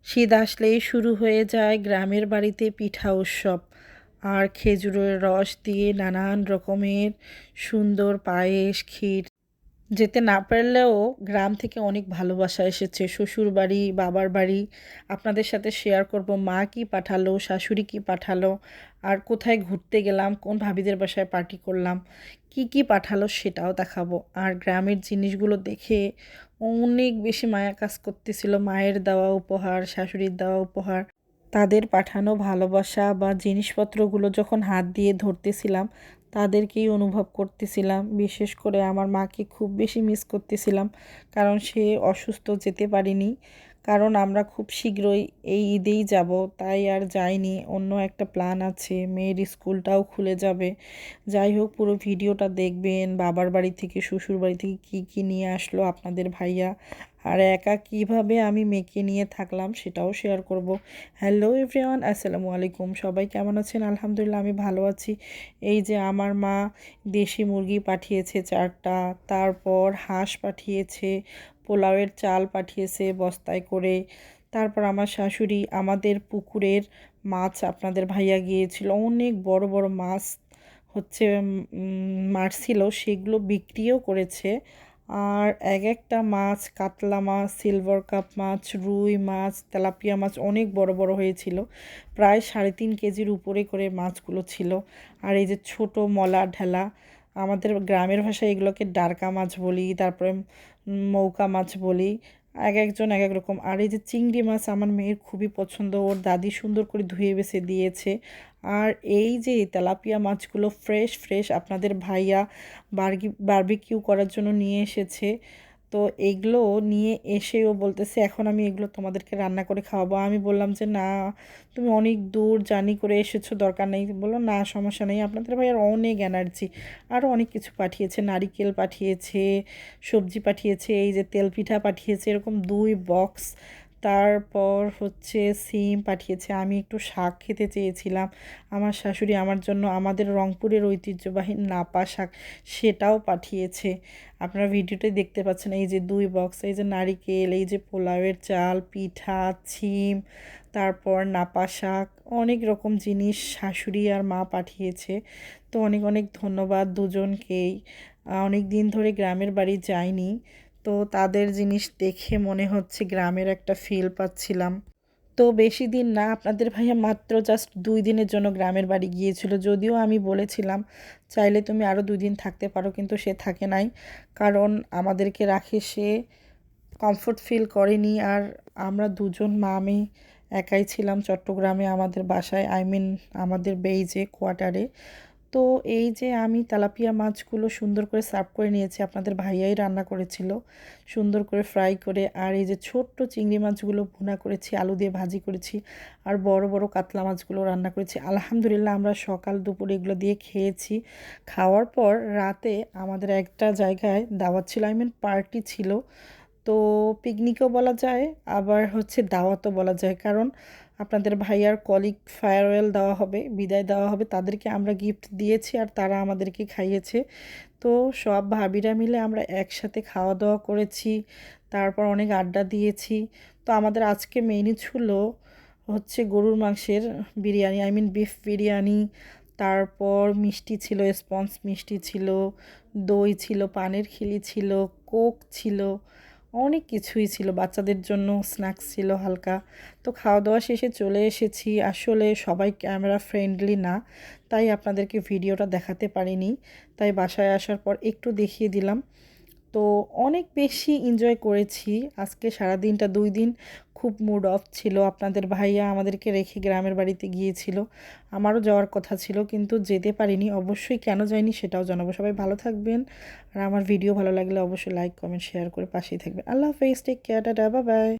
শীত আসলেই শুরু হয়ে যায় গ্রামের বাড়িতে পিঠা উৎসব। আর খেজুরের রস দিয়ে নানান রকমের সুন্দর পায়েস, ক্ষীর। যেতে না পারলেও গ্রাম থেকে অনেক ভালোবাসা এসেছে। শ্বশুরবাড়ি, বাবার বাড়ি আপনাদের সাথে শেয়ার করব। মা কি পাঠালো, শাশুড়ি কি পাঠালো, আর কোথায় ঘুরতে গেলাম, কোন ভাবিদের বাসায় পার্টি করলাম, কি কি পাঠালো সেটাও দেখাবো। আর গ্রামের জিনিসগুলো দেখে অনেক বেশি মায়া কাজ করতেছিল। মায়ের দেওয়া উপহার, শাশুড়ির দেওয়া উপহার, তাদের পাঠানো ভালোবাসা বা জিনিসপত্রগুলো যখন হাত দিয়ে ধরতেছিলাম তাদেরকেই অনুভব করতেছিলাম। বিশেষ করে আমার মাকে খুব বেশি মিস করতেছিলাম, কারণ সে অসুস্থ, যেতে পারিনি। কারণ আমরা খুব শীঘ্রই এই ঈদেই যাব, তাই আর যাইনি। অন্য একটা প্ল্যান আছে, মেয়ের স্কুলটাও খুলে যাবে। যাই হোক, পুরো ভিডিওটা দেখবেন। বাবার বাড়ি থেকে, শ্বশুর বাড়ি থেকে কী কী নিয়ে আসলো আপনাদের ভাইয়া, আর একা কিভাবে আমি মেয়েকে নিয়ে থাকলাম সেটাও শেয়ার করব। হ্যালো এভরিওয়ান, আসসালামু আলাইকুম। সবাই কেমন আছেন? আলহামদুলিল্লাহ, আমি ভালো আছি। এই যে আমার মা দেশি মুরগি পাঠিয়েছে 4টা, তারপর হাঁস পাঠিয়েছে, পোলাওয়ের চাল পাঠিয়েছে বস্তায় করে। তারপর আমার শাশুড়ি আমাদের পুকুরের মাছ, আপনাদের ভাইয়া গিয়েছিল, অনেক বড় বড় মাছ হচ্ছে মারছিল, সেগুলো বিক্রিও করেছে। আর এক একটা মাছ, কাতলা মাছ, সিলভার কাপ মাছ, রুই মাছ, তেলাপিয়া মাছ অনেক বড় বড় হয়েছিল। প্রায় 3.5 কেজির উপরে করে মাছগুলো ছিল। আর এই যে ছোট মলা ঢেলা, আমাদের গ্রামের ভাষায় এগুলোকে ডারকা মাছ বলি, তারপরে মৌকা মাছ বলি। এক একজন এক এক রকম। আর এই যে চিংড়ি মাছ আমার মেয়ের খুবই পছন্দ, ওর দাদি সুন্দর করে ধুয়ে বেছে দিয়েছে। আর এই যে তেলাপিয়া মাছগুলো ফ্রেশ ফ্রেশ আপনাদের ভাইয়া বারবিকিউ করার জন্য নিয়ে এসেছে। তো এগুলো নিয়ে এসেও বলতেছে এখন আমি এগুলো তোমাদেরকে রান্না করে খাওয়াবো। আমি বললাম যে না, তুমি অনেক দূর জার্নি করে এসেছো, দরকার নেই। বললো না, সমস্যা নেই, আপনাদের ভাইয়ার অনেক এনার্জি। আরও অনেক কিছু পাঠিয়েছে, নারিকেল পাঠিয়েছে, সবজি পাঠিয়েছে, এই যে তেল পিঠা পাঠিয়েছে, এরকম 2 বক্স। তারপর হচ্ছে সিম পাঠিয়েছে। আমি একটু শাক খেতে চেয়েছিলাম, আমার শাশুড়ি আমার জন্য আমাদের রংপুরের ঐতিহ্যবাহী নাপা শাক, সেটাও পাঠিয়েছে। আপনারা ভিডিওতে দেখতে পাচ্ছেন, এই যে 2 বক্স, এই যে নারিকেল, এই যে পোলাওয়ের চাল, পিঠা, ছিম, তারপর নাপা শাক, অনেক রকম জিনিস শাশুড়ি আর মা পাঠিয়েছে। তো অনেক অনেক ধন্যবাদ দুজনকেই। অনেক দিন ধরে গ্রামের বাড়ি যাইনি, তো তাদের জিনিস দেখে মনে হচ্ছে গ্রামের একটা ফিল পাচ্ছিলাম। তো বেশি দিন না, আপনাদের ভাইয়া মাত্র জাস্ট 2 দিনের জন্য গ্রামের বাড়ি গিয়েছিল। যদিও আমি বলেছিলাম চাইলে তুমি আরও 2 দিন থাকতে পারো, কিন্তু সে থাকে নাই। কারণ আমাদেরকে রাখে সে কমফোর্ট ফিল করেনি। আর আমরা দুজন মা আমি একাই ছিলাম চট্টগ্রামে আমাদের বাসায়, আই মিন আমাদের বেইজে কোয়ার্টারে। তো এই যে আমি তেলাপিয়া মাছগুলো সুন্দর করে সার্ভ করে নিয়েছি, আপনাদের ভাইয়াই রান্না করেছিল সুন্দর করে ফ্রাই করে। আর এই যে ছোট্ট চিংড়ি মাছগুলো ভুনা করেছি, আলু দিয়ে ভাজি করেছি। আর বড় বড় কাতলা মাছগুলো রান্না করেছি। আলহামদুলিল্লাহ, আমরা সকাল দুপুর এগুলো দিয়ে খেয়েছি। খাওয়ার পর রাতে আমাদের একটা জায়গায় দাওয়াত ছিল, আই মিন পার্টি ছিল। তো পিকনিকও বলা যায়, আবার হচ্ছে দাওয়াতও বলা যায়। কারণ আপনাদের ভাইয়ার কলিগ ফেয়ারওয়েল দেওয়া হবে, বিদায় দেওয়া হবে, তাদেরকে আমরা গিফট দিয়েছি আর তারা আমাদেরকে খাইয়েছে। তো সব ভাবিরা মিলে আমরা একসাথে খাওয়া দাওয়া করেছি, তারপর অনেক আড্ডা দিয়েছি। তো আমাদের আজকে মেনু ছিল হচ্ছে গরুর মাংসের biryani, I mean beef biryani. তারপর মিষ্টি ছিল, স্পঞ্জ মিষ্টি ছিল, দই ছিল, পানের খিলি ছিল, কোক ছিল, অনেক কিছুই ছিল। বাচ্চাদের জন্য স্ন্যাক্স ছিল হালকা। তো খাওয়া দাওয়া শেষে চলে এসেছি। আসলে সবাই ক্যামেরা ফ্রেন্ডলি না, তাই আপনাদেরকে ভিডিওটা দেখাতে পারিনি। তাই বাসায় আসার পর একটু দেখিয়ে দিলাম। তো অনেক বেশি এনজয় করেছি আজকে সারাদিনটা। 2 দিন খুব মুড অফ ছিল। আপনাদের ভাইয়া আমাদেরকে রেখে গ্রামের বাড়িতে গিয়েছিল, আমারও যাওয়ার কথা ছিল কিন্তু যেতে পারিনি। অবশ্যই কেন যাইনি সেটাও জানাবো। সবাই ভালো থাকবেন, আর আমার ভিডিও ভালো লাগলে অবশ্যই লাইক কমেন্ট শেয়ার করে পাশেই থাকবেন। আল্লাহ হাফেজ, take care, tata, bye by.